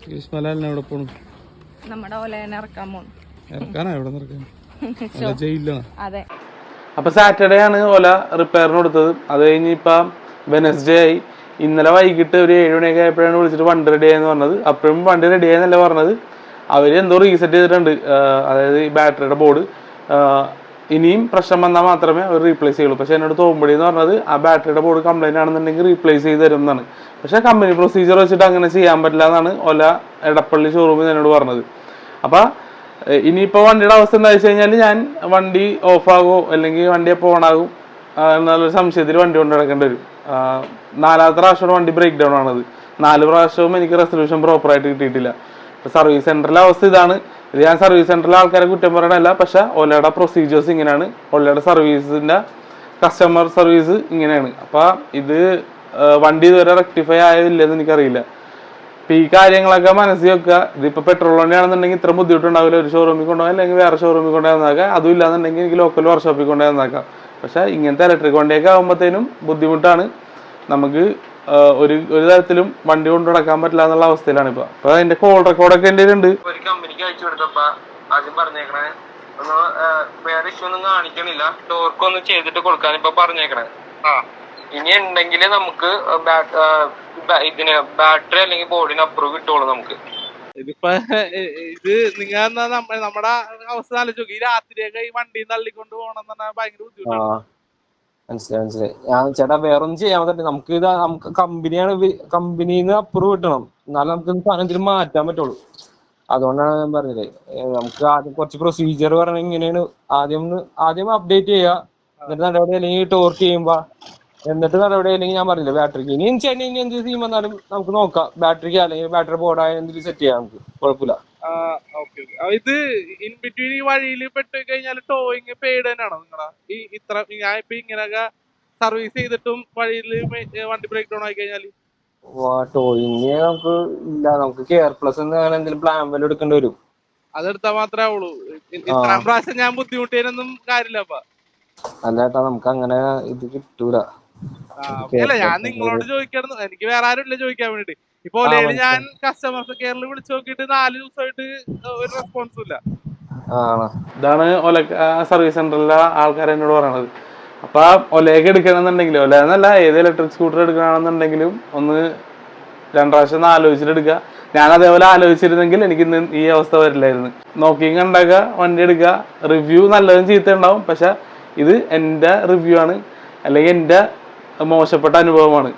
ഗ്രീഷ്മലാലിനെ എവിടെ പോണു? നമ്മുടെ ഓലേനെ ഇറക്കാൻ പോണു. ഇറക്കാനാ? എവിടെ ഇറക്കാൻ? ജയിലിലാണ്. അതെ. അപ്പൊ സാറ്റർഡേ ആണ് ഓല റിപ്പയറിന് കൊടുത്തത്. അത് കഴിഞ്ഞ് ഇപ്പൊ വെനസ്ഡേ ആയി. ഇന്നലെ വൈകിട്ട് ഒരു 7 മണിയൊക്കെ ആയപ്പോഴാണ് വിളിച്ചിട്ട് വണ്ടി റെഡി ആയെന്ന് പറഞ്ഞത്. അപ്പോഴും വണ്ടി റെഡി ആയെന്നല്ല പറഞ്ഞത്, അവര് എന്തോ റീസെറ്റ് ചെയ്തിട്ടുണ്ട്. അതായത് ഈ ബാറ്ററിയുടെ ബോർഡ് ഇനിയും പ്രശ്നം വന്നാൽ മാത്രമേ അവർ റീപ്ലേസ് ചെയ്യുള്ളൂ. പക്ഷെ എന്നോട് തോമ്പടി എന്ന് പറഞ്ഞത് ആ ബാറ്ററിയുടെ ബോർഡ് കംപ്ലൈന്റ് ആണെന്നുണ്ടെങ്കിൽ റീപ്ലേസ് ചെയ്ത് തരും എന്നാണ്. പക്ഷെ കമ്പനി പ്രൊസീജിയർ വെച്ചിട്ട് അങ്ങനെ ചെയ്യാൻ പറ്റില്ല എന്നാണ് ഓല എടപ്പള്ളി ഷോറൂമിൽ എന്നോട് പറഞ്ഞത്. അപ്പൊ ഇനിയിപ്പോൾ വണ്ടിയുടെ അവസ്ഥ എന്താ വെച്ച് കഴിഞ്ഞാൽ, ഞാൻ വണ്ടി ഓഫാകോ അല്ലെങ്കിൽ വണ്ടി എപ്പോൾ ഓണാകും എന്നുള്ളൊരു സംശയത്തിൽ വണ്ടി കൊണ്ട് നടക്കേണ്ടി വരും. 4ാമത്തെ പ്രാവശ്യമാണ് വണ്ടി ബ്രേക്ക് ഡൗൺ ആണത്. 4 പ്രാവശ്യവും എനിക്ക് റെസൊല്യൂഷൻ പ്രോപ്പറായിട്ട് കിട്ടിയിട്ടില്ല. ഇപ്പൊ സർവീസ് സെന്ററിലെ അവസ്ഥ ഇതാണ്. ഇത് ഞാൻ സർവീസ് സെന്ററിലെ ആൾക്കാരെ കുറ്റം പറയണല്ല, പക്ഷെ ഓലയുടെ പ്രൊസീജിയേഴ്സ് ഇങ്ങനെയാണ്, ഓലയുടെ സർവീസിന്റെ കസ്റ്റമർ സർവീസ് ഇങ്ങനെയാണ്. അപ്പൊ ഇത് വണ്ടി ഇതുവരെ റെക്ടിഫൈ ആയതില്ലെന്ന് എനിക്കറിയില്ല. ഇപ്പൊ ഈ കാര്യങ്ങളൊക്കെ മനസ്സിൽ വെക്കുക. ഇതിപ്പോ പെട്രോൾ വണ്ടിയാണെന്നുണ്ടെങ്കിൽ ഇത്ര ബുദ്ധിമുട്ടുണ്ടാവില്ല. ഒരു ഷോറൂമിൽ കൊണ്ടുപോകാം അല്ലെങ്കിൽ വേറെ ഷോറൂമിൽ കൊണ്ടുപോയി നന്നാക്കാം. അതും ഇല്ലാന്നുണ്ടെങ്കിൽ എനിക്ക് ലോക്കൽ വർക്ക്ഷോപ്പിൽ കൊണ്ടുപോയി നന്നാക്കാം. പക്ഷെ ഇങ്ങനത്തെ ഇലക്ട്രിക് വണ്ടിയൊക്കെ ആകുമ്പോഴത്തേനും ബുദ്ധിമുട്ടാണ്. നമുക്ക് ഒരു തരത്തിലും വണ്ടി കൊണ്ട് നടക്കാൻ പറ്റില്ല എന്നുള്ള അവസ്ഥയിലാണ് ഇപ്പൊ. അപ്പൊ അതിന്റെ കോൾ റെക്കോർഡൊക്കെ എന്റെ ഉണ്ട്. ഒരു കമ്പനിക്ക് അയച്ചു കൊടുത്തപ്പോ ആദ്യം പറഞ്ഞേക്കണേ ഒന്ന് വേറെ ഇഷ്യൂ ഒന്നും കാണിക്കണില്ല, ടോർക്ക് ഒന്ന് ചെയ്തിട്ട് കൊടുക്കാൻ ഇപ്പൊ പറഞ്ഞേക്കണേ. ഇനി ഉണ്ടെങ്കിൽ നമുക്ക് ഇതിന് ബാറ്ററി അല്ലെങ്കിൽ ബോർഡിന് അപ്രൂവ് കിട്ടുള്ളൂ നമുക്ക്. ഇതിപ്പോ ഇത് നിങ്ങൾ നമ്മുടെ അവസ്ഥ ആലോചിച്ചു. ഈ രാത്രിയൊക്കെ ഈ വണ്ടി തള്ളിക്കൊണ്ട് പോകണം എന്ന് ഭയങ്കര ബുദ്ധിമുട്ടാണ്. മനസ്സിലായി. ഞാൻ ചേട്ടാ വേറൊന്നും ചെയ്യാൻ പറ്റില്ല. നമുക്ക് കമ്പനിന്ന് അപ്രൂവ് കിട്ടണം, എന്നാലും നമുക്ക് സാധനം മാറ്റാൻ പറ്റുള്ളൂ. അതുകൊണ്ടാണ് ഞാൻ പറഞ്ഞത്, നമുക്ക് ആദ്യം കുറച്ച് പ്രൊസീജിയർ പറഞ്ഞ ഇങ്ങനെയാണ്. ആദ്യം അപ്ഡേറ്റ് ചെയ്യുക, എന്നിട്ട് നടപടി അല്ലെങ്കിൽ ടോർക്ക് ചെയ്യുമ്പോ എന്നിട്ട് നടപടി അല്ലെങ്കിൽ ഞാൻ പറഞ്ഞില്ല ബാറ്ററിക്ക് ഇനി എന്ത് ചെയ്യും വന്നാലും നമുക്ക് നോക്കാം. ബാറ്ററിക്ക് അല്ലെങ്കിൽ ബാറ്ററി ബോർഡായ എന്തെങ്കിലും സെറ്റ് ചെയ്യാം, നമുക്ക് കുഴപ്പമില്ല. ഇത് ഇൻ ബിറ്റ്വീൻ ഈ വഴിയിൽ പെട്ട് കഴിഞ്ഞാൽ ടോയിങ് പെയ്ഡ് തന്നെയാണോ നിങ്ങളാ? ഈ ഇത്ര ഞാൻ ഇപ്പൊ ഇങ്ങനെയൊക്കെ സർവീസ് ചെയ്തിട്ടും വഴിയിൽ വണ്ടി ബ്രേക്ക് ഡൗൺ ആയി കഴിഞ്ഞാല് ടോയിങ് നമുക്ക് ഇല്ല. നമുക്ക് കെയർ പ്ലസ് അങ്ങനെ എന്തെങ്കിലും പ്ലാൻ വല്ല എടുക്കേണ്ടി വരും. അതെടുത്താൽ മാത്രമേ ആവുള്ളൂ. ഇത്രയും പ്രാവശ്യം ഞാൻ ബുദ്ധിമുട്ടിയൊന്നും കാര്യമില്ല. അപ്പൊ അല്ല ചേട്ടാ, നമുക്ക് അങ്ങനെ ഇത് കിട്ടൂല. അല്ല, ഞാൻ നിങ്ങളോട് ചോദിക്കായിരുന്നു, എനിക്ക് വേറെ ആരും ഇല്ല ചോദിക്കാൻ വേണ്ടിട്ട്. ഇപ്പൊ ഞാൻ കസ്റ്റമർ കെയറിൽ വിളിച്ചു നോക്കിയിട്ട് 4 ദിവസമായിട്ട് ഒരു റെസ്പോൺസും ഇല്ല. ഇതാണ് ഒല സർവീസ് സെന്ററിലെ ആൾക്കാർ എന്നോട് പറയണത്. അപ്പൊ ഒലയൊക്കെ എടുക്കണമെന്നുണ്ടെങ്കിലും, ഒല എന്നല്ല ഏത് ഇലക്ട്രിക് സ്കൂട്ടർ എടുക്കണമെന്നുണ്ടെങ്കിലും ഒന്ന് 2 പ്രാവശ്യം ആലോചിച്ചിട്ട് എടുക്കുക. ഞാൻ അതേപോലെ ആലോചിച്ചിരുന്നെങ്കിൽ എനിക്ക് ഇന്ന് ഈ അവസ്ഥ വരില്ലായിരുന്നു. നോക്കിയും കണ്ടാക്കുക, വണ്ടി എടുക്കുക. റിവ്യൂ നല്ലതും ചീത്ത ഉണ്ടാവും, പക്ഷെ ഇത് എൻ്റെ റിവ്യൂ ആണ് അല്ലെങ്കിൽ എൻ്റെ മോശപ്പെട്ട അനുഭവമാണ്.